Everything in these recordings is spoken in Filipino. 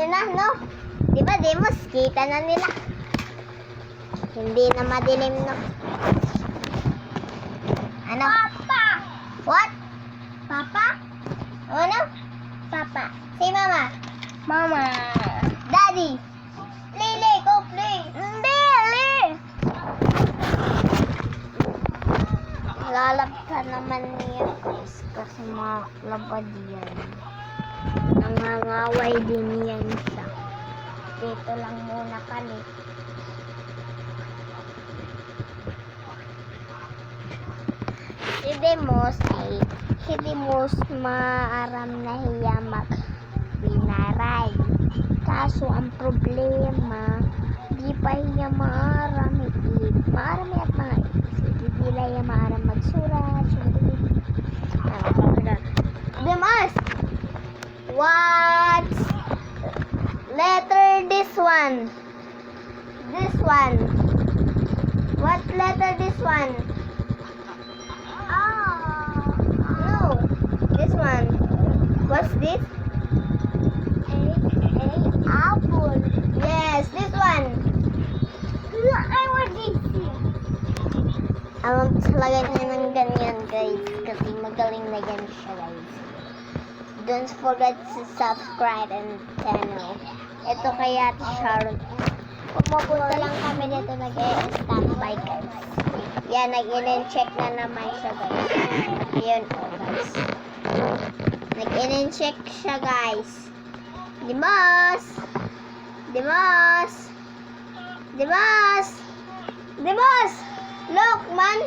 na, no? Diba, Demos? Kita na nila. Hindi na madilim, no? Ano? Papa! What? Papa? Ano? Papa. Si Mama. Mama. Daddy. Lily, go play. Hindi, Lily. Lalabta naman niya, guys. Kasi malabad yan. Nangangaway din yan siya. Dito lang muna kami. Si Demos ay hindi mo maaram na hiya mag-binaray. Kaso ang problema, di pa hiya maaram maaram at mga hindi nila hiya maaram magsurat. Demos! What letter this one? This one. What letter this one? No, this one. What's this? A apple. Yes, this one. I want this. Alam talaga niya ng ganyan, guys. Kasi magaling na yan siya, guys. Don't forget to subscribe and channel. Ito kaya Sharon. Pumunta lang kami dito nag-standby, guys. Yan, nag-in-check na naman siya, guys. Yun po, guys. Nag-in-check siya, guys. Demos! Demos! Demos! Demos! Look, man!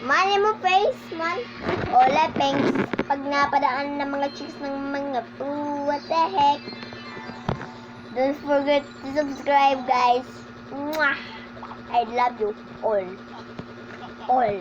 Mani mo face, man. Ole, pengs. Pag napadaan ng mga chicks ng mga what the heck. Don't forget to subscribe, guys. Mwah! I love you all. All.